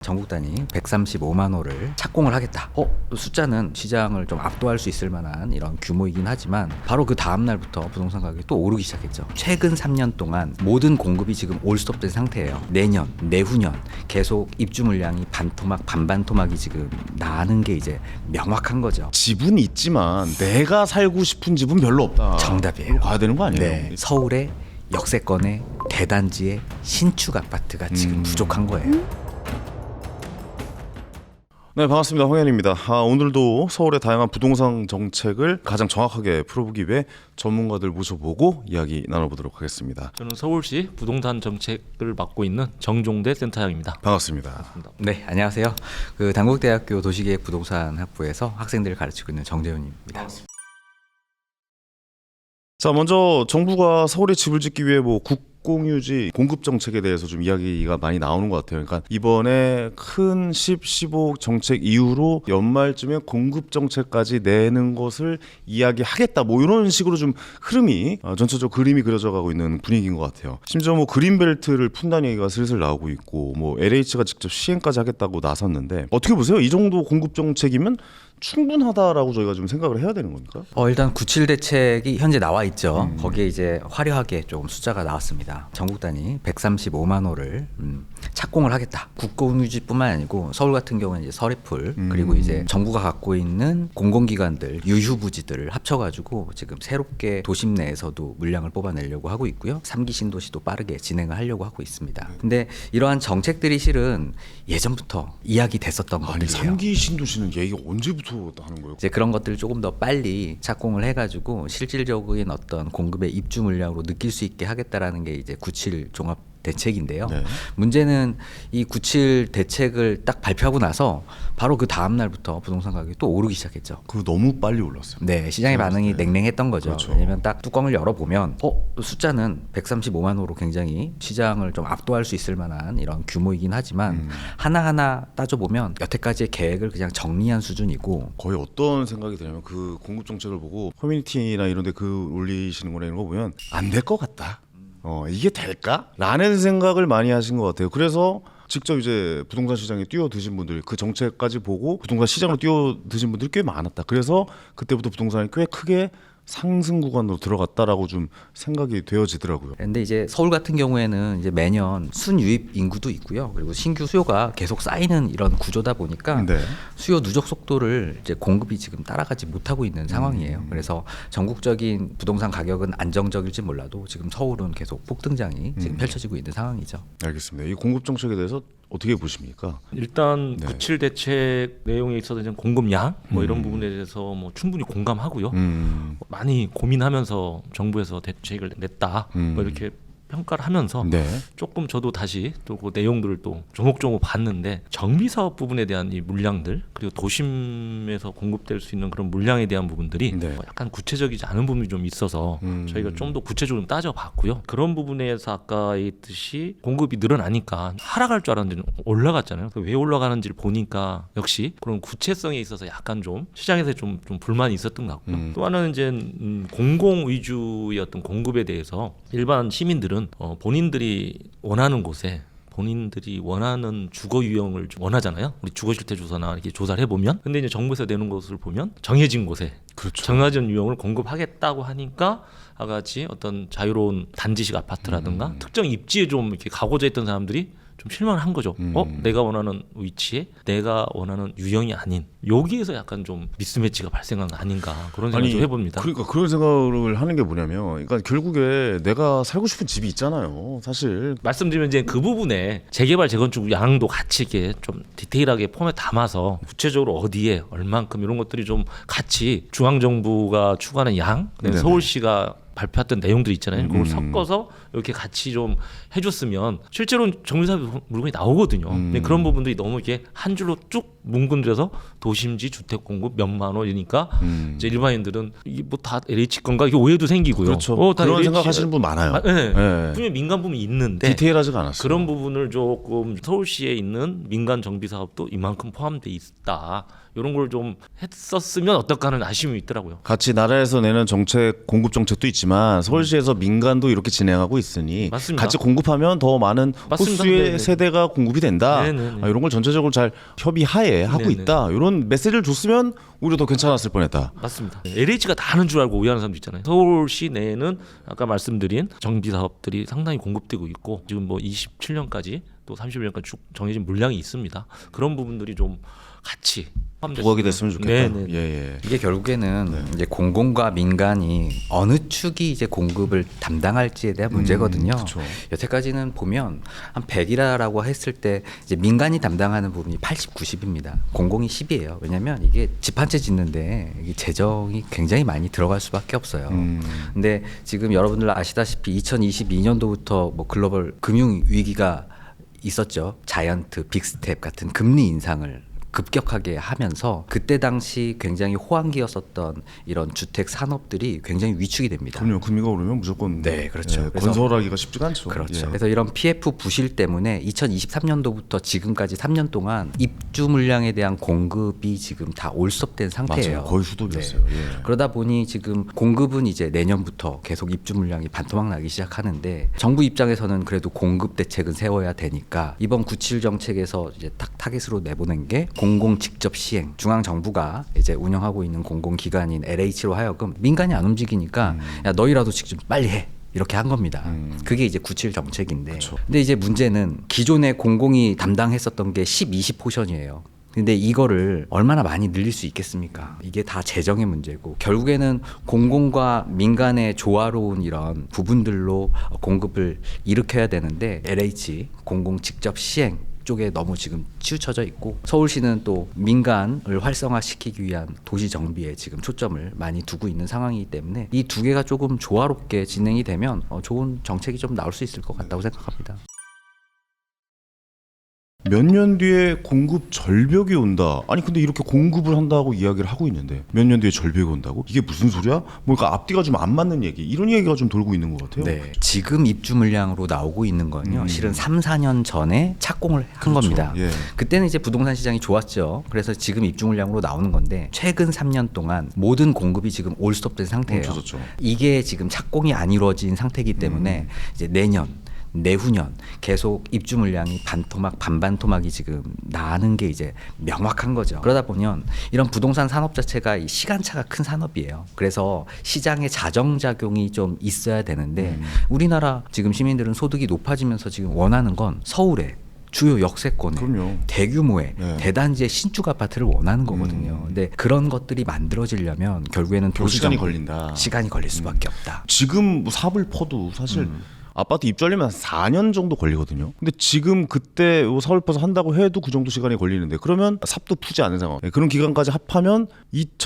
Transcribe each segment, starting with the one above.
전국 단위 135만 호를 착공을 하겠다. 숫자는 시장을 좀 압도할 수 있을 만한 이런 규모이긴 하지만 바로 그 다음 날부터 부동산 가격이 또 오르기 시작했죠. 최근 3년 동안 모든 공급이 지금 올스톱된 상태예요. 내년, 내후년 계속 입주 물량이 반토막, 반반토막이 지금 나는 게 이제 명확한 거죠. 집은 있지만 내가 살고 싶은 집은 별로 없다. 정답이에요. 가야 되는 거 아니에요? 네. 서울의 역세권의 대단지의 신축 아파트가 지금 부족한 거예요. 네, 반갑습니다. 황현입니다. 오늘도 서울의 다양한 부동산 정책을 가장 정확하게 풀어보기 위해 전문가들 모셔보고 이야기 나눠보도록 하겠습니다. 저는 서울시 부동산 정책을 맡고 있는 정종대 센터장입니다. 반갑습니다. 네, 안녕하세요. 단국대학교 도시계획 부동산 학부에서 학생들을 가르치고 있는 정재훈입니다. 자, 먼저 정부가 서울에 집을 짓기 위해 국공유지 공급 정책에 대해서 좀 이야기가 많이 나오는 것 같아요. 그러니까 이번에 큰 15 정책 이후로 연말쯤에 공급 정책까지 내는 것을 이야기하겠다. 이런 식으로 좀 흐름이 전체적으로 그림이 그려져 가고 있는 분위기인 것 같아요. 심지어 그린벨트를 푼다는 얘기가 슬슬 나오고 있고 LH가 직접 시행까지 하겠다고 나섰는데 어떻게 보세요? 이 정도 공급 정책이면 충분하다라고 저희가 좀 생각을 해야 되는 겁니까? 일단 97 대책이 현재 나와 있죠. 거기에 이제 화려하게 조금 숫자가 나왔습니다. 전국 단위 135만 호를 착공을 하겠다. 국공유지뿐만 아니고 서울 같은 경우는 이제 서리풀 그리고 이제 정부가 갖고 있는 공공기관들 유휴부지들을 합쳐가지고 지금 새롭게 도심 내에서도 물량을 뽑아내려고 하고 있고요. 3기 신도시도 빠르게 진행을 하려고 하고 있습니다. 근데 이러한 정책들이 실은 예전부터 이야기됐었던 아니, 것들이에요. 3기 신도시는 얘기가 언제부터 하는 거예요? 이제 그런 것들을 조금 더 빨리 착공을 해가지고 실질적인 어떤 공급의 입주 물량으로 느낄 수 있게 하겠다라는 게 이제 97 종합 대책인데요. 네. 문제는 이 97 대책을 딱 발표하고 나서 바로 그 다음 날부터 부동산 가격이 또 오르기 시작했죠. 너무 빨리 올랐어요. 네, 시장의 반응이 냉랭했던 거죠. 그렇죠. 왜냐면 딱 뚜껑을 열어보면 숫자는 135만 호로 굉장히 시장을 좀 압도할 수 있을 만한 이런 규모이긴 하지만 하나하나 따져보면 여태까지의 계획을 그냥 정리한 수준이고 거의 어떤 생각이 드냐면 그 공급 정책을 보고 커뮤니티나 이런 데 올리시는 거나 이런 거 보면 안 될 것 같다. 이게 될까? 라는 생각을 많이 하신 것 같아요. 그래서 직접 이제 부동산 시장에 뛰어드신 분들, 그 정책까지 보고 부동산 시장으로 뛰어드신 분들이 꽤 많았다. 그래서 그때부터 부동산이 꽤 크게 상승 구간으로 들어갔다라고 좀 생각이 되어지더라고요. 근데 이제 서울 같은 경우에는 이제 매년 순유입 인구도 있고요. 그리고 신규 수요가 계속 쌓이는 이런 구조다 보니까 네. 수요 누적 속도를 이제 공급이 지금 따라가지 못하고 있는 상황이에요. 그래서 전국적인 부동산 가격은 안정적일지 몰라도 지금 서울은 계속 폭등장이 지금 펼쳐지고 있는 상황이죠. 알겠습니다. 이 공급 정책에 대해서 어떻게 보십니까? 일단 네. 97 대책 내용에 있어서 이제 공급량 이런 부분에 대해서 충분히 공감하고요. 많이 고민하면서 정부에서 대책을 냈다. 이렇게 평가를 하면서 네. 조금 저도 다시 또 그 내용들을 또 조목조목 봤는데 정비 사업 부분에 대한 이 물량들 그리고 도심에서 공급될 수 있는 그런 물량에 대한 부분들이 네. 약간 구체적이지 않은 부분이 좀 있어서 저희가 좀 더 구체적으로 따져봤고요. 그런 부분에서 아까 얘기했듯이 공급이 늘어나니까 하락할 줄 알았는데 올라갔잖아요. 왜 올라가는지를 보니까 역시 그런 구체성에 있어서 약간 좀 시장에서 좀 불만이 있었던 것 같고요. 또 하나는 이제 공공 위주의 어떤 공급에 대해서 일반 시민들은 본인들이 원하는 곳에 본인들이 원하는 주거 유형을 원하잖아요. 우리 주거실태 조사나 이렇게 조사를 해보면, 근데 이제 정부에서 내는 것을 보면 정해진 곳에 그렇죠. 정해진 유형을 공급하겠다고 하니까 아같이 어떤 자유로운 단지식 아파트라든가 특정 입지에 좀 이렇게 가고자 했던 사람들이 좀 실망을 한 거죠. 내가 원하는 위치에 내가 원하는 유형이 아닌 여기에서 약간 좀 미스매치가 발생한 거 아닌가 그런 생각을 좀 해봅니다. 그러니까 그런 생각을 하는 게 뭐냐면, 그러니까 결국에 내가 살고 싶은 집이 있잖아요. 사실 말씀드리면 이제 그 부분에 재개발 재건축 양도 같이 이렇게 좀 디테일하게 폼에 담아서 구체적으로 어디에 얼만큼 이런 것들이 좀 같이 중앙 정부가 추구하는 양, 그다음에 서울시가 발표했던 내용들 있잖아요. 그걸 섞어서 이렇게 같이 좀 해줬으면 실제로 정비사업 물건이 나오거든요. 근데 그런 부분들이 너무 이렇게 한 줄로 쭉 뭉근들여서 도심지 주택 공급 몇만 원이니까 이제 일반인들은 이게 뭐 다 LH 건가 이게 오해도 생기고요. 그렇죠. 다 그런 LH 생각하시는 분 많아요. 네. 네. 분명히 민간 부분이 있는데 디테일하지가 않았어요. 그런 부분을 조금 서울시에 있는 민간 정비 사업도 이만큼 포함돼 있다. 이런 걸 좀 했었으면 어떨까 하는 아쉬움이 있더라고요. 같이 나라에서 내는 정책, 공급 정책도 있지만 서울시에서 민간도 이렇게 진행하고 있으니 맞습니다. 같이 공급하면 더 많은 맞습니다. 호수의 네네. 세대가 공급이 된다. 네네네. 이런 걸 전체적으로 잘 협의하에 하고 네네. 있다. 이런 메시지를 줬으면 오히려 더 괜찮았을 뻔했다. 맞습니다. LH가 다 하는 줄 알고 오해하는 사람도 있잖아요. 서울시 내에는 아까 말씀드린 정비 사업들이 상당히 공급되고 있고 지금 뭐 27년까지 또 31년까지 쭉 정해진 물량이 있습니다. 그런 부분들이 좀 같이 부각이 됐으면 좋겠다. 네네. 예. 이게 결국에는 이제 공공과 민간이 어느 축이 이제 공급을 담당할지에 대한 문제거든요. 그쵸. 여태까지는 보면 한 100이라고 했을 때 이제 민간이 담당하는 부분이 80, 90입니다. 공공이 10이에요. 왜냐하면 이게 집 한 채 짓는데 이게 재정이 굉장히 많이 들어갈 수밖에 없어요. 근데 지금 여러분들 아시다시피 2022년도부터 뭐 글로벌 금융 위기가 있었죠. 자이언트, 빅스텝 같은 금리 인상을 급격하게 하면서 그때 당시 굉장히 호황기였었던 이런 주택 산업들이 굉장히 위축이 됩니다. 그럼요. 금리가 오르면 무조건 네, 그렇죠. 그래서- 건설하기가 쉽지가 않죠. 그렇죠. 예. 그래서 이런 PF 부실 때문에 2023년도부터 지금까지 3년 동안 입주 물량에 대한 공급이 지금 다 올스톱된 상태예요. 맞아요. 거의 수도비였어요. 예. 그러다 보니 지금 공급은 이제 내년부터 계속 입주 물량이 반토막 나기 시작하는데 정부 입장에서는 그래도 공급 대책은 세워야 되니까 이번 97 정책에서 이제 딱 타겟으로 내보낸 게 공공 직접 시행. 중앙 정부가 이제 운영하고 있는 공공 기관인 LH로 하여금 민간이 안 움직이니까 야 너희라도 직접 빨리 해. 이렇게 한 겁니다. 그게 이제 97 정책인데. 그쵸. 근데 이제 문제는 기존에 공공이 담당했었던 게 10, 20 포션이에요. 근데 이거를 얼마나 많이 늘릴 수 있겠습니까? 이게 다 재정의 문제고 결국에는 공공과 민간의 조화로운 이런 부분들로 공급을 일으켜야 되는데 LH 공공 직접 시행 쪽에 너무 지금 치우쳐져 있고 서울시는 또 민간을 활성화시키기 위한 도시 정비에 지금 초점을 많이 두고 있는 상황이기 때문에 이 두 개가 조금 조화롭게 진행이 되면 좋은 정책이 좀 나올 수 있을 것 같다고 생각합니다. 몇 년 뒤에 공급 절벽이 온다. 아니 근데 이렇게 공급을 한다고 이야기를 하고 있는데 몇 년 뒤에 절벽이 온다고? 이게 무슨 소리야? 뭔가 앞뒤가 좀 안 맞는 얘기. 이런 얘기가 좀 돌고 있는 것 같아요. 네. 지금 입주 물량으로 나오고 있는 건요. 실은 3, 4년 전에 착공을 한 그렇죠. 겁니다. 예. 그때는 이제 부동산 시장이 좋았죠. 그래서 지금 입주 물량으로 나오는 건데 최근 3년 동안 모든 공급이 지금 올스톱된 상태예요. 멈춰졌죠. 이게 지금 착공이 안 이루어진 상태이기 때문에 이제 내년 내후년 계속 입주 물량이 반토막 반반토막이 지금 나는 게 이제 명확한 거죠. 그러다 보면 이런 부동산 산업 자체가 이 시간차가 큰 산업이에요. 그래서 시장에 자정작용이 좀 있어야 되는데 우리나라 지금 시민들은 소득이 높아지면서 지금 원하는 건 서울에 주요 역세권에 그럼요. 대규모의 네. 대단지의 신축 아파트를 원하는 거거든요. 근데 그런 것들이 만들어지려면 결국에는 결국 시간이 도시정비, 걸린다. 시간이 걸릴 수밖에 없다. 지금 뭐 삽을 퍼도 사실 아파트 입주하려면 4년 정도 걸리거든요. 근데 지금 그때 삽을 퍼서 한다고 해도 그 정도 시간이 걸리는데 그러면 삽도 푸지 않은 상황. 그런 기간까지 합하면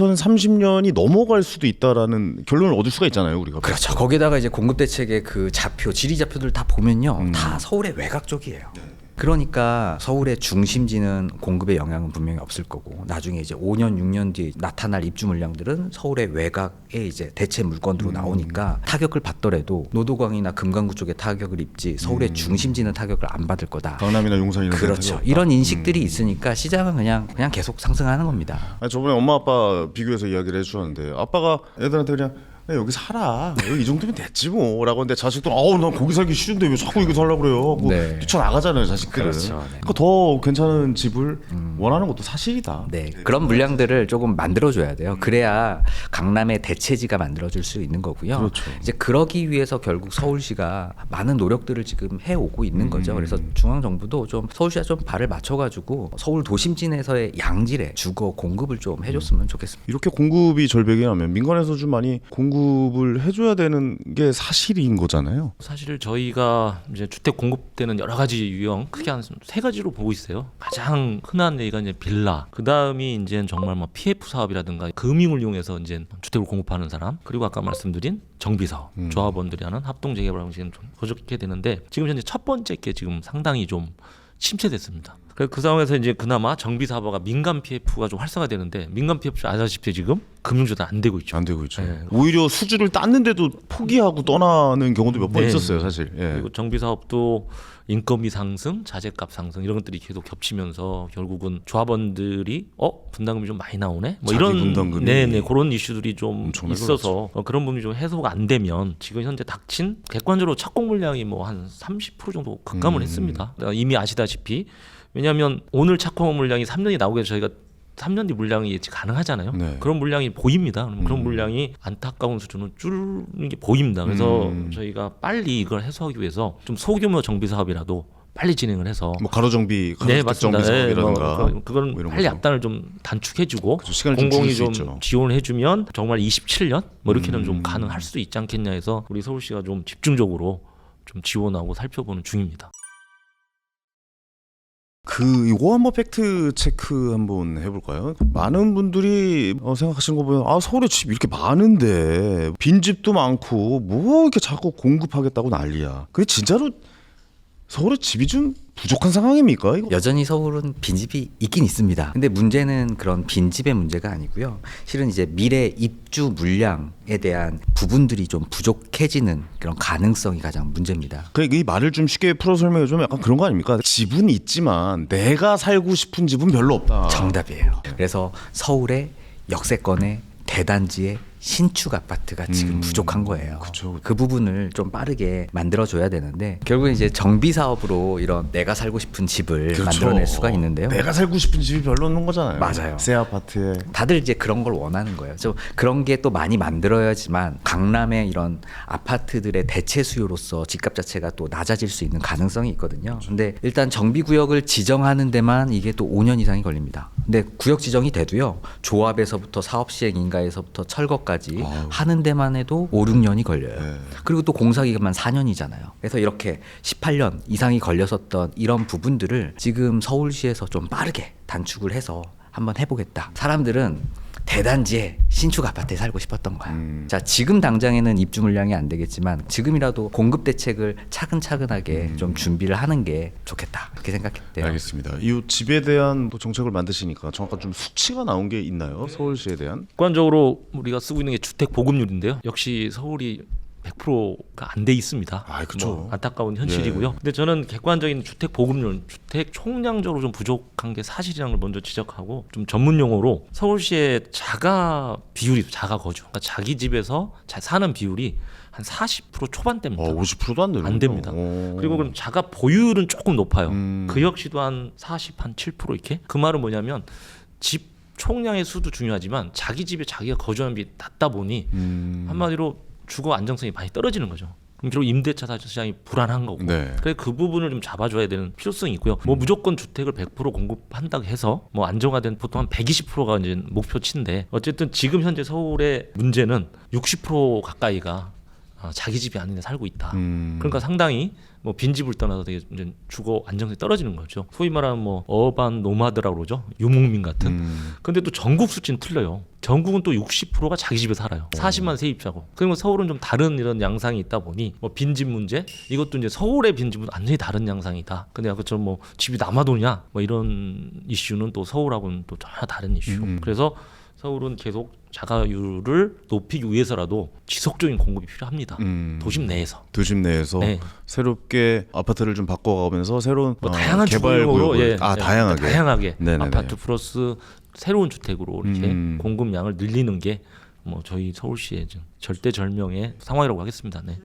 2030년이 넘어갈 수도 있다라는 결론을 얻을 수가 있잖아요, 우리가. 그렇죠. 거기다가 이제 공급 대책의 그 좌표, 지리 좌표들 다 보면요, 다 서울의 외곽 쪽이에요. 그러니까 서울의 중심지는 공급의 영향은 분명히 없을 거고 나중에 이제 5년, 6년 뒤에 나타날 입주 물량들은 서울의 외곽에 이제 대체 물건으로 나오니까 타격을 받더라도 노도광이나 금강구 쪽에 타격을 입지 서울의 중심지는 타격을 안 받을 거다. 강남이나 용산 이런 그렇죠. 데는 이런 인식들이 있으니까 시장은 그냥 계속 상승하는 겁니다. 아니, 저번에 엄마 아빠 비교해서 이야기를 해주셨는데 아빠가 애들한테 그냥 야, 여기 살아. 여기 이 정도면 됐지 뭐라고 하는데 자식들은 난 거기 살기 싫은데 왜 자꾸 여기 살라고 그래요. 네. 뛰쳐나가잖아요 자식들은. 그렇죠. 네. 그러니까 더 괜찮은 집을 원하는 것도 사실이다. 네, 그런 물량들을 조금 만들어줘야 돼요. 그래야 강남의 대체지가 만들어질 수 있는 거고요. 그렇죠. 이제 그러기 위해서 결국 서울시가 많은 노력들을 지금 해오고 있는 거죠. 그래서 중앙 정부도 좀 서울시가 좀 발을 맞춰가지고 서울 도심진에서의 양질의 주거 공급을 좀 해줬으면 좋겠습니다. 이렇게 공급이 절벽이 나면 민간에서 좀 많이 공급을 해줘야 되는 게 사실인 거잖아요. 사실 저희가 이제 주택 공급되는 여러 가지 유형 크게 한 세 가지로 보고 있어요. 가장 흔한 얘기가 이제 빌라, 그 다음이 이제 정말 뭐 PF 사업이라든가 금융을 이용해서 이제 주택을 공급하는 사람, 그리고 아까 말씀드린 정비 사업, 조합원들이 하는 합동 재개발 방식은 좀 그렇게 되는데 지금 현재 첫 번째 게 지금 상당히 좀 침체됐습니다. 그래서 그 상황에서 이제 그나마 정비 사업가 민간 PF가 좀 활성화되는데 민간 PF 아시다시피 지금 금융조달 안 되고 있죠. 안 되고 있죠. 네. 오히려 수주를 땄는데도 포기하고 떠나는 경우도 몇 번 네. 있었어요, 사실. 예. 그리고 정비 사업도 인건비 상승, 자재값 상승 이런 것들이 계속 겹치면서 결국은 조합원들이 분담금이 좀 많이 나오네. 뭐 자기 이런 분담금이 네네 그런 이슈들이 좀 엄청나게 있어서 그런 부분이 좀 해소가 안 되면 지금 현재 닥친 객관적으로 착공 물량이 뭐 한 30% 정도 급감을 했습니다. 이미 아시다시피 왜냐하면 오늘 착공 물량이 3년이 나오게 해서 저희가 3년 뒤 물량이 예측 가능하잖아요. 네. 그런 물량이 보입니다. 그럼 그런 물량이 안타까운 수준은 줄는 게 보입니다. 그래서 저희가 빨리 이걸 해소하기 위해서 좀 소규모 정비 사업이라도 빨리 진행을 해서 뭐 가로 정비, 네 가로 정비 맞습니다. 사업이라든가 그건 뭐 이런 빨리 거죠. 약단을 좀 단축해주고 그렇죠. 시간을 좀 공공이 줄일 수 좀 있죠. 지원을 해주면 정말 27년 뭐 이렇게는 좀 가능할 수도 있지 않겠냐 해서 우리 서울시가 좀 집중적으로 좀 지원하고 살펴보는 중입니다. 이거 한번 팩트 체크 한번 해볼까요? 많은 분들이 생각하시는 거 보면 서울에 집 이렇게 많은데 빈집도 많고 뭐 이렇게 자꾸 공급하겠다고 난리야. 그게 진짜로 서울에 집이 좀 부족한 상황입니까? 이거? 여전히 서울은 빈집이 있긴 있습니다. 근데 문제는 그런 빈집의 문제가 아니고요. 실은 이제 미래 입주 물량에 대한 부분들이 좀 부족해지는 그런 가능성이 가장 문제입니다. 이 말을 좀 쉽게 풀어 설명해 주면 약간 그런 거 아닙니까? 집은 있지만 내가 살고 싶은 집은 별로 없다. 정답이에요. 그래서 서울의 역세권의 대단지의 신축 아파트가 지금 부족한 거예요. 그쵸. 그 부분을 좀 빠르게 만들어줘야 되는데 결국은 이제 정비 사업으로 이런 내가 살고 싶은 집을 그렇죠. 만들어낼 수가 있는데요. 내가 살고 싶은 집이 별로 없는 거잖아요. 맞아요. 새 아파트에. 다들 이제 그런 걸 원하는 거예요. 좀 그런 게 또 많이 만들어야지만 강남의 이런 아파트들의 대체 수요로서 집값 자체가 또 낮아질 수 있는 가능성이 있거든요. 근데 일단 정비 구역을 지정하는 데만 이게 또 5년 이상이 걸립니다. 근데 구역 지정이 돼도요. 조합에서부터 사업 시행 인가에서부터 철거까지 하는 데만 해도 5, 6년이 걸려요. 네. 그리고 또 공사 기간만 4년이잖아요. 그래서 이렇게 18년 이상이 걸렸었던 이런 부분들을 지금 서울시에서 좀 빠르게 단축을 해서 한번 해보겠다. 사람들은 대단지에 신축 아파트에 살고 싶었던 거야. 자, 지금 당장에는 입주 물량이 안 되겠지만 지금이라도 공급 대책을 차근차근하게 좀 준비를 하는 게 좋겠다. 그렇게 생각했대요. 알겠습니다. 이 집에 대한 또 정책을 만드시니까 정확한 좀 수치가 나온 게 있나요? 서울시에 대한? 객관적으로 우리가 쓰고 있는 게 주택 보급률인데요. 역시 서울이 100%가 안 돼 있습니다. 그쵸. 뭐 안타까운 현실이고요. 근데 저는 객관적인 주택 보급률, 주택 총량적으로 좀 부족한 게 사실이라는 걸 먼저 지적하고 좀 전문 용어로 서울시의 자가 비율이 자가 거주, 그러니까 자기 집에서 사는 비율이 한 40% 초반대입니다. 50%도 안 되는 안 됩니다. 그리고 그럼 자가 보유율은 조금 높아요. 그 역시도 한 7% 이렇게. 그 말은 뭐냐면 집 총량의 수도 중요하지만 자기 집에 자기가 거주하는 비 낮다 보니 한마디로 주거 안정성이 많이 떨어지는 거죠. 그럼 결국 임대차 시장이 불안한 거고. 네. 그래서 그 부분을 좀 잡아줘야 되는 필요성이 있고요. 뭐 무조건 주택을 100% 공급한다고 해서 뭐 안정화된 보통 한 120%가 이제 목표치인데 어쨌든 지금 현재 서울의 문제는 60% 가까이가 자기 집이 아닌 데 살고 있다. 그러니까 상당히 뭐 빈집을 떠나서 되게 이제 주거 안정성이 떨어지는 거죠. 소위 말하는 뭐 어반 노마드라고 그러죠. 유목민 같은. 근데 또 전국 수치는 틀려요. 전국은 또 60%가 자기 집에 살아요. 40만 세입자고. 그리고 서울은 좀 다른 이런 양상이 있다 보니 뭐 빈집 문제 이것도 이제 서울의 빈집은 완전히 다른 양상이다. 근데 아까처럼 뭐 집이 남아도냐 뭐 이런 이슈는 또 서울하고는 또 전혀 다른 이슈. 그래서 서울은 계속 자가율을 높이기 위해서라도 지속적인 공급이 필요합니다. 도심 내에서. 도심 내에서 네. 새롭게 아파트를 좀 바꿔가면서 새로운 뭐 다양한 개발 주거용으로 구역을 다양하게 다양하게 네네네. 아파트 플러스 새로운 주택으로 이렇게 공급량을 늘리는 게 뭐 저희 서울시의 절대절명의 상황이라고 하겠습니다. 네.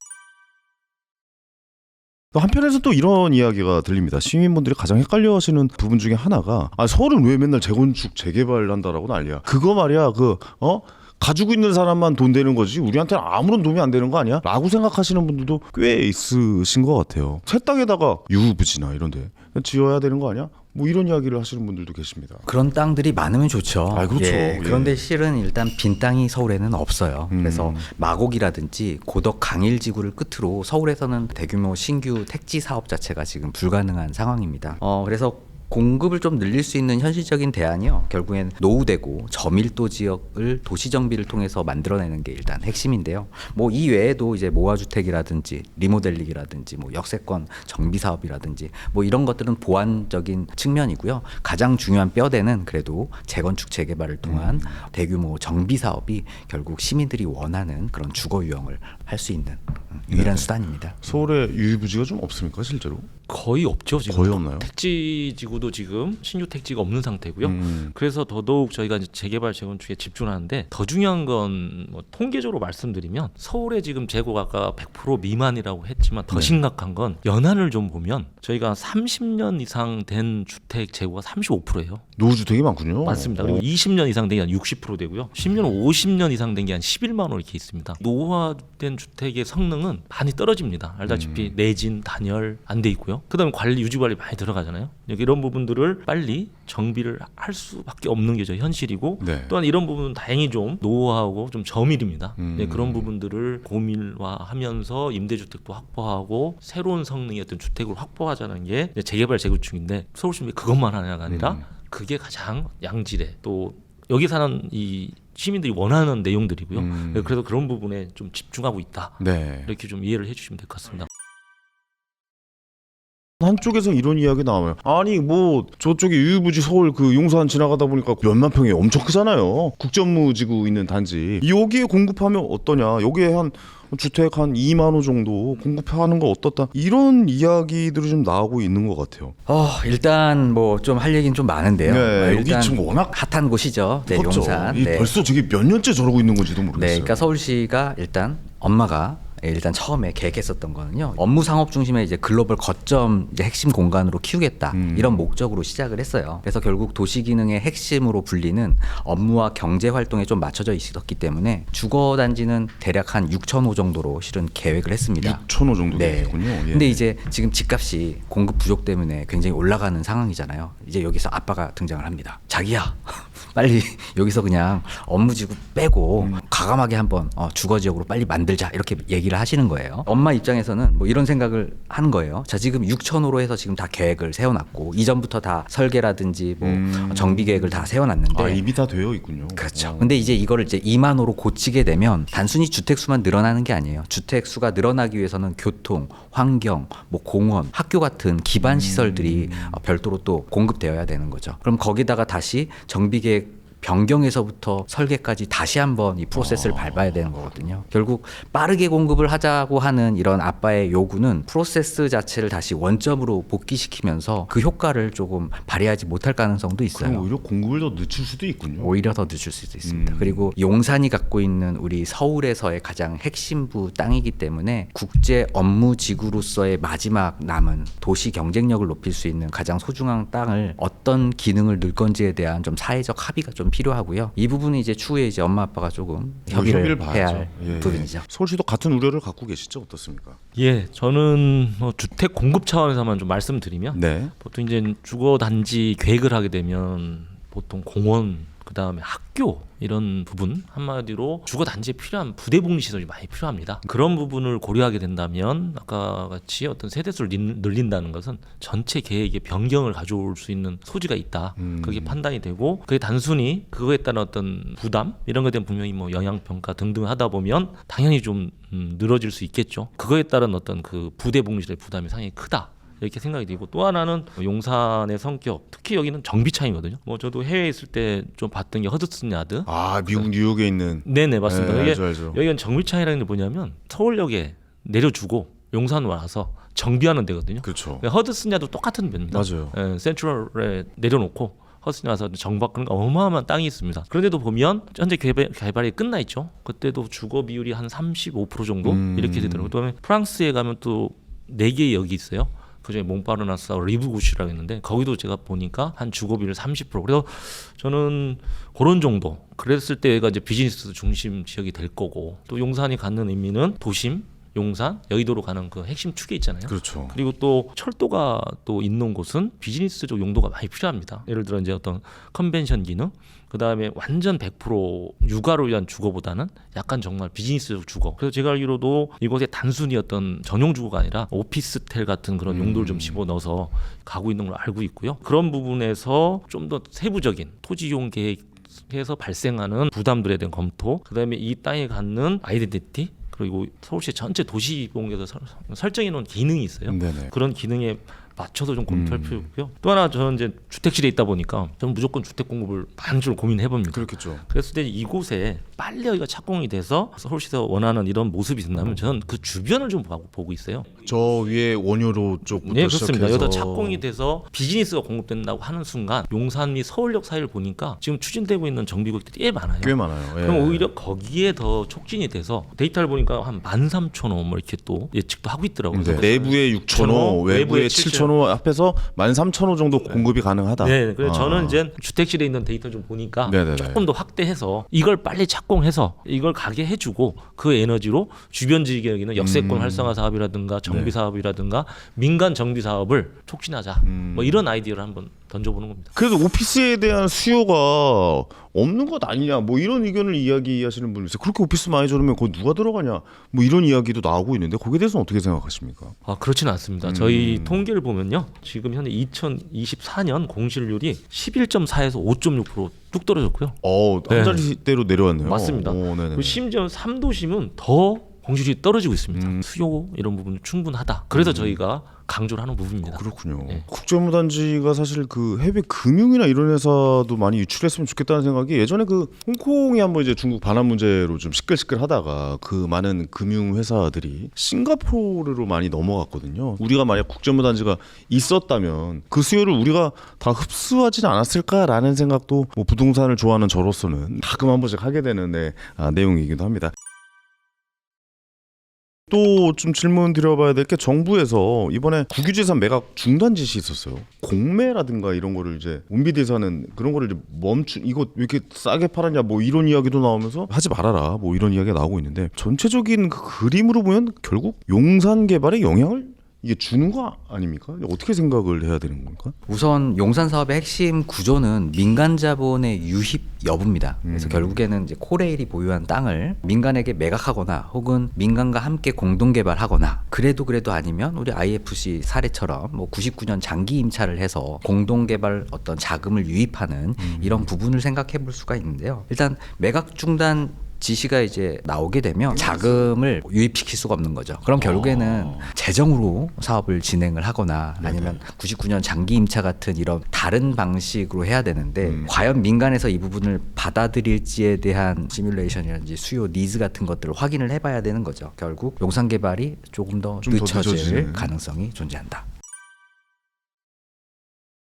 또 한편에서 또 이런 이야기가 들립니다. 시민분들이 가장 헷갈려하시는 부분 중에 하나가 서울은 왜 맨날 재건축 재개발한다라고 난리야. 그거 말이야 가지고 있는 사람만 돈 되는 거지 우리한테는 아무런 도움이 안 되는 거 아니야? 라고 생각하시는 분들도 꽤 있으신 것 같아요. 새 땅에다가 유부지나 이런 데 지어야 되는 거 아니야? 뭐 이런 이야기를 하시는 분들도 계십니다. 그런 땅들이 많으면 좋죠. 그렇죠. 예, 그런데 실은 일단 빈 땅이 서울에는 없어요. 그래서 마곡이라든지 고덕 강일지구를 끝으로 서울에서는 대규모 신규 택지 사업 자체가 지금 불가능한 상황입니다. 그래서 공급을 좀 늘릴 수 있는 현실적인 대안이요. 결국엔 노후되고 저밀도 지역을 도시 정비를 통해서 만들어내는 게 일단 핵심인데요. 뭐 이 외에도 이제 모아주택이라든지 리모델링이라든지 뭐 역세권 정비 사업이라든지 뭐 이런 것들은 보완적인 측면이고요. 가장 중요한 뼈대는 그래도 재건축 재개발을 통한 대규모 정비 사업이 결국 시민들이 원하는 그런 주거 유형을 할 수 있는 유일한 수단입니다. 서울에 유휴부지가 좀 없습니까 실제로? 거의 없죠 지금. 거의 없나요? 택지 지구도 지금 신규 택지가 없는 상태고요. 그래서 더더욱 저희가 이제 재개발 재건축에 집중하는데 더 중요한 건 뭐 통계적으로 말씀드리면 서울의 지금 재고가 아까 100% 미만이라고 했지만 더 심각한 건 연한을 좀 보면 저희가 30년 이상 된 주택 재고가 35%예요. 노후주택이 많군요. 맞습니다. 그리고 20년 이상 된 게 한 60% 되고요. 10년, 50년 이상 된 게 한 11만 원 이렇게 있습니다. 노후화된 주택의 성능은 많이 떨어집니다. 알다시피 내진, 단열 안 돼 있고요. 그다음에 관리, 유지 관리 많이 들어가잖아요. 이런 부분들을 빨리 정비를 할 수밖에 없는 게 저 현실이고 네. 또한 이런 부분은 다행히 좀 노후화하고 좀 저밀입니다. 그런 부분들을 고밀화하면서 임대주택도 확보하고 새로운 성능의 어떤 주택을 확보하자는 게 이제 재개발 재구축인데 서울시민이 그것만 하냐가 아니라 그게 가장 양질의 또 여기 사는 이 시민들이 원하는 내용들이고요. 그래서 그런 부분에 좀 집중하고 있다. 네. 이렇게 좀 이해를 해주시면 될 것 같습니다. 한쪽에서 이런 이야기 나와요. 아니 뭐 저쪽에 유휴부지 서울 그 용산 지나가다 보니까 몇만 평이 엄청 크잖아요. 국전무지구 있는 단지. 여기에 공급하면 어떠냐. 여기에 한 주택 한 2만 호 정도 공급하는 거 어떻다. 이런 이야기들이 좀 나오고 있는 것 같아요. 일단 뭐 좀 할 얘기는 좀 많은데요. 네, 여기 일단 지금 워낙 핫한 곳이죠. 네, 그렇죠. 용산. 이 네. 벌써 저게 몇 년째 저러고 있는 건지도 모르겠어요. 네, 그러니까 서울시가 일단 엄마가 일단 처음에 계획했었던 거는요. 업무 상업 중심의 이제 글로벌 거점 이제 핵심 공간으로 키우겠다. 이런 목적으로 시작을 했어요. 그래서 결국 도시 기능의 핵심으로 불리는 업무와 경제 활동에 좀 맞춰져 있었기 때문에 주거 단지는 대략 한 6,000호 정도로 실은 계획을 했습니다. 6,000호 정도 네. 되겠군요. 예. 근데 이제 지금 집값이 공급 부족 때문에 굉장히 올라가는 상황이잖아요. 이제 여기서 아빠가 등장을 합니다. 자기야, 빨리 여기서 그냥 업무지구 빼고 과감하게 한번 주거 지역으로 빨리 만들자 이렇게 얘기를 하시는 거예요. 엄마 입장에서는 뭐 이런 생각을 하는 거예요. 자, 지금 6,000호로 해서 지금 다 계획을 세워놨고 이전부터 다 설계라든지 뭐 정비 계획을 다 세워놨는데 아, 이미 다 되어 있군요. 그렇죠. 근데 이제 이거를 이제 2만 호로 고치게 되면 단순히 주택 수만 늘어나는 게 아니에요. 주택 수가 늘어나기 위해서는 교통, 환경, 뭐 공원, 학교 같은 기반 시설들이 별도로 또 공급되어야 되는 거죠. 그럼 거기다가 다시 정비 계획 변경에서부터 설계까지 다시 한번 이 프로세스를 밟아야 되는 거거든요. 결국 빠르게 공급을 하자고 하는 이런 아빠의 요구는 프로세스 자체를 다시 원점으로 복귀시키면서 그 효과를 조금 발휘하지 못할 가능성도 있어요. 그럼 오히려 공급을 더 늦출 수도 있군요. 오히려 더 늦출 수도 있습니다. 그리고 용산이 갖고 있는 우리 서울에서의 가장 핵심부 땅이기 때문에 국제 업무 지구로서의 마지막 남은 도시 경쟁력을 높일 수 있는 가장 소중한 땅을 어떤 기능을 넣을 건지에 대한 좀 사회적 합의가 좀 필요하고요. 이 부분은 이제 추후에 이제 엄마 아빠가 조금 협의를 해야 할 예. 부분이죠. 서울시도 같은 우려를 갖고 계시죠? 어떻습니까? 예, 저는 뭐 주택 공급 차원에서만 좀 말씀드리면 네. 보통 이제 주거 단지 계획을 하게 되면 보통 공원 그다음에 학교 이런 부분 한마디로 주거 단지에 필요한 부대 복리 시설이 많이 필요합니다. 그런 부분을 고려하게 된다면 아까 같이 어떤 세대수를 늘린다는 것은 전체 계획의 변경을 가져올 수 있는 소지가 있다. 그게 판단이 되고 그게 단순히 그거에 따른 어떤 부담 이런 것에 대한 분명히 뭐 영향 평가 등등 하다 보면 당연히 좀 늘어질 수 있겠죠. 그거에 따른 어떤 그 부대 복리 시설의 부담이 상당히 크다. 이렇게 생각이 되고 또 하나는 용산의 성격 특히 여기는 정비창이거든요. 뭐 저도 해외에 있을 때 좀 봤던 게 허드슨 야드. 아 미국 뉴욕에 있는. 네네 맞습니다. 네, 이게 알죠. 여기는 정비창이라는 게 뭐냐면 서울역에 내려주고 용산 와서 정비하는 데거든요. 그렇죠. 허드슨 야도 똑같은 데입니다. 맞아요. 예, 센트럴에 내려놓고 허스니 와서 정박하는 어마어마한 땅이 있습니다. 그런데도 보면 현재 개발이 끝나 있죠. 그때도 주거 비율이 한 35% 정도 이렇게 되더라고요. 그다음에 프랑스에 가면 또 4개의 역이 있어요. 그중에 몽파르나스, 리브구시라고 했는데 거기도 제가 보니까 한 주거비율 30%. 그래서 저는 그런 정도. 그랬을 때 여기가 이제 비즈니스 중심 지역이 될 거고 또 용산이 갖는 의미는 도심, 용산, 여의도로 가는 그 핵심 축에 있잖아요. 그렇죠. 그리고 또 철도가 또 있는 곳은 비즈니스적 용도가 많이 필요합니다. 예를 들어 이제 어떤 컨벤션 기능, 그 다음에 완전 100% 육아를 위한 주거보다는 약간 정말 비즈니스적 주거. 그래서 제가 알기로도 이곳에 단순히 어떤 전용 주거가 아니라 오피스텔 같은 그런 용도를 좀 집어넣어서 가고 있는 걸 알고 있고요. 그런 부분에서 좀 더 세부적인 토지 이용 계획에서 발생하는 부담들에 대한 검토, 그 다음에 이 땅에 갖는 아이덴티티, 그리고 서울시 전체 도시공에서 설정해 놓은 기능이 있어요. 네네. 그런 기능에 맞춰서 좀 검토할 필요 있고요. 또 하나 저는 이제 주택지대에 있다 보니까 저는 무조건 주택 공급을 많은 줄 고민해 봅니다. 그렇겠죠. 그랬을 때 이곳에 빨리 여기가 착공이 돼서 서울시에서 원하는 이런 모습이 된다면 저는 그 주변을 좀 보고 있어요. 저 위에 원효로 쪽부터 네, 그렇습니다. 시작해서 여기다 착공이 돼서 비즈니스가 공급된다고 하는 순간 용산 및 서울역 사이를 보니까 지금 추진되고 있는 정비구역들이 꽤 많아요. 꽤 많아요. 예. 그럼 오히려 거기에 더 촉진이 돼서 데이터를 보니까 한 13,000호 뭐 이렇게 또 예측도 하고 있더라고요. 네. 그래서 내부에 6,000호, 외부에 7,000호, 앞에서 13,000호 정도 공급이 가능하다. 네, 그래서 저는 이제 주택실에 있는 데이터 좀 보니까 네네네. 조금 더 확대해서 이걸 빨리 착공해서 이걸 가게 해주고 그 에너지로 주변 지역에 있는 역세권 활성화 사업이라든가 정비 사업이라든가 민간 정비 사업을 촉진하자. 뭐 이런 아이디어를 한번 던져보는 겁니다. 그래도 오피스에 대한 수요가 없는 것 아니냐 뭐 이런 의견을 이야기하시는 분이 있어요. 그렇게 오피스 많이 저러면 거기 누가 들어가냐 뭐 이런 이야기도 나오고 있는데 거기에 대해서는 어떻게 생각하십니까? 아, 그렇지는 않습니다. 저희 통계를 보면요, 지금 현재 2024년 공실률이 11.4에서 5.6%뚝 떨어졌고요. 한 네. 자리대로 내려왔네요. 맞습니다. 네네. 그리고 심지어 3도심은 더 공실이 떨어지고 있습니다. 수요 이런 부분은 충분하다. 그래서 저희가 강조를 하는 부분입니다. 그렇군요. 네. 국제무단지가 사실 그 해외 금융이나 이런 회사도 많이 유출했으면 좋겠다는 생각이 예전에 그 홍콩이 한번 이제 중국 반환 문제로 좀 시끌시끌하다가 그 많은 금융 회사들이 싱가포르로 많이 넘어갔거든요. 우리가 만약 국제무단지가 있었다면 그 수요를 우리가 다 흡수하지는 않았을까라는 생각도 뭐 부동산을 좋아하는 저로서는 가끔 한 번씩 하게 되는 내용이기도 합니다. 또 좀 질문 드려봐야 될 게 정부에서 이번에 국유재산 매각 중단 지시 있었어요. 공매라든가 이런 거를 이제 온비대사는 그런 거를 이제 이거 왜 이렇게 싸게 팔았냐 뭐 이런 이야기도 나오면서 하지 말아라 뭐 이런 이야기가 나오고 있는데 전체적인 그 그림으로 보면 결국 용산 개발에 영향을 이게 주는 거 아닙니까? 어떻게 생각을 해야 되는 겁니까? 우선 용산 사업의 핵심 구조는 민간 자본의 유입 여부입니다. 그래서 결국에는 이제 코레일이 보유한 땅을 민간에게 매각하거나 혹은 민간과 함께 공동 개발하거나 그래도 아니면 우리 IFC 사례처럼 뭐 99년 장기 임차를 해서 공동 개발 어떤 자금을 유입하는 이런 부분을 생각해 볼 수가 있는데요. 일단 매각 중단 지시가 이제 나오게 되면 자금을 유입시킬 수가 없는 거죠. 그럼 결국에는 재정으로 사업을 진행을 하거나 아니면 99년 장기 임차 같은 이런 다른 방식으로 해야 되는데 과연 민간에서 이 부분을 받아들일지에 대한 시뮬레이션이라든지 수요 니즈 같은 것들을 확인을 해봐야 되는 거죠. 결국 용산 개발이 조금 더 늦춰질 늦어지는. 가능성이 존재한다.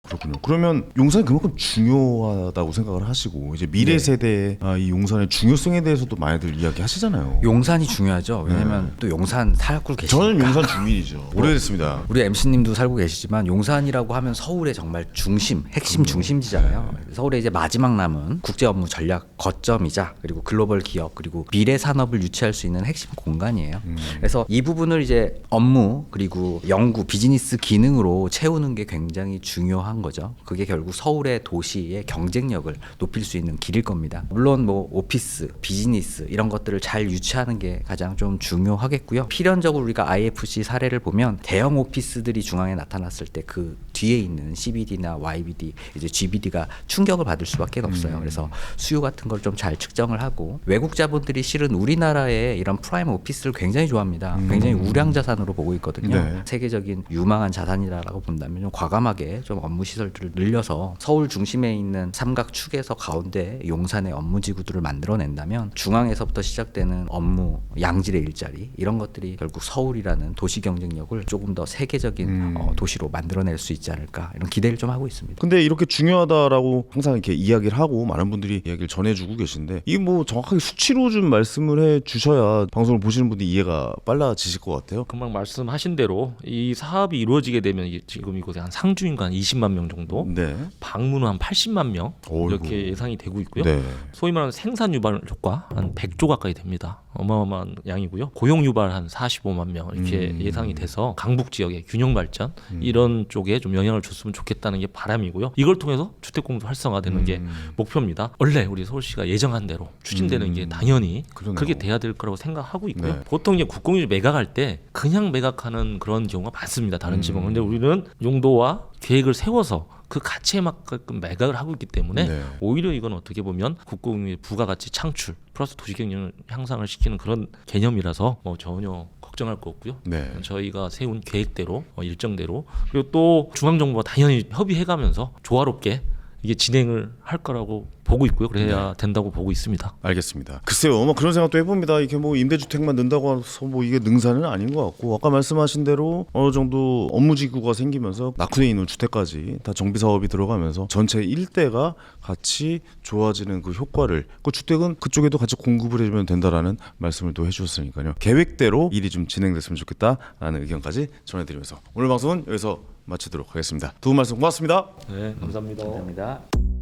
그렇군요. 그러면 용산이 그만큼 중요하다고 생각을 하시고 이제 미래 세대의 이 용산의 중요성에 대해서도 많이들 이야기하시잖아요. 용산이 중요하죠. 왜냐하면 또 용산 살고 계시니까. 저는 용산 주민이죠. 오래됐습니다. 우리 MC님도 살고 계시지만 용산이라고 하면 서울의 정말 중심, 핵심 중심지잖아요. 서울의 이제 마지막 남은 국제 업무 전략 거점이자 그리고 글로벌 기업 그리고 미래 산업을 유치할 수 있는 핵심 공간이에요. 그래서 이 부분을 이제 업무 그리고 연구, 비즈니스 기능으로 채우는 게 굉장히 중요한 거죠. 그게 결국 서울의 도시의 경쟁력을 높일 수 있는 길일 겁니다. 물론 뭐 오피스, 비즈니스 이런 것들을 잘 유치하는 게 가장 좀 중요하겠고요. 필연적으로 우리가 IFC 사례를 보면 대형 오피스들이 중앙에 나타났을 때 그 뒤에 있는 CBD나 YBD, 이제 GBD가 충격을 받을 수밖에 없어요. 그래서 수요 같은 걸 좀 잘 측정을 하고 외국 자본들이 실은 우리나라의 이런 프라임 오피스를 굉장히 좋아합니다. 굉장히 우량 자산으로 보고 있거든요. 네. 세계적인 유망한 자산이라고 본다면 좀 과감하게 좀 업무 시설들을 늘려서 서울 중심에 있는 삼각축에서 가운데 용산의 업무 지구들을 만들어낸다면 중앙에서부터 시작되는 업무, 양질의 일자리 이런 것들이 결국 서울이라는 도시 경쟁력을 조금 더 세계적인 도시로 만들어낼 수 있지 않을까 이런 기대를 좀 하고 있습니다. 근데 이렇게 중요하다라고 항상 이렇게 이야기를 하고 많은 분들이 이야기를 전해주고 계신데 이게 뭐 정확하게 수치로 좀 말씀을 해주셔야 방송을 보시는 분들이 이해가 빨라지실 것 같아요. 금방 말씀하신 대로 이 사업이 이루어지게 되면 지금 이곳에 한 상주인구 한 20만 명 정도, 네. 방문은 한 80만 명 어이구. 이렇게 예상이 되고 있고요. 네. 소위 말하는 생산 유발 효과 한 100조 가까이 됩니다. 어마어마한 양이고요. 고용 유발 한 45만 명 이렇게 예상이 돼서 강북 지역의 균형 발전 이런 쪽에 좀 영향을 줬으면 좋겠다는 게 바람이고요. 이걸 통해서 주택 공급 활성화되는 게 목표입니다. 원래 우리 서울시가 예정한 대로 추진되는 게 당연히 그러네요. 그렇게 돼야 될 거라고 생각하고 있고요. 네. 보통 이제 국공유지 매각할 때 그냥 매각하는 그런 경우가 많습니다. 다른 지방은. 근데 우리는 용도와 계획을 세워서 그 가치에 맞게끔 매각을 하고 있기 때문에 네. 오히려 이건 어떻게 보면 국공유의 부가가치 창출 플러스 도시경영 향상을 시키는 그런 개념이라서 뭐 전혀 걱정할 거 없고요. 네. 저희가 세운 계획대로 일정대로 그리고 또 중앙정부와 당연히 협의해가면서 조화롭게 이게 진행을 할 거라고 보고 있고요. 그래야 된다고 보고 있습니다. 알겠습니다. 글쎄요, 뭐 그런 생각도 해봅니다. 이게 뭐 임대주택만 는다고 해서 뭐 이게 능사는 아닌 것 같고 아까 말씀하신 대로 어느 정도 업무지구가 생기면서 낙후돼 있는 주택까지 다 정비 사업이 들어가면서 전체 일대가 같이 좋아지는 그 효과를 그 주택은 그쪽에도 같이 공급을 해주면 된다라는 말씀을 또 해주셨으니까요. 계획대로 일이 좀 진행됐으면 좋겠다라는 의견까지 전해드리면서 오늘 방송은 여기서 마치도록 하겠습니다. 두 분 말씀 고맙습니다. 네, 감사합니다. 감사합니다.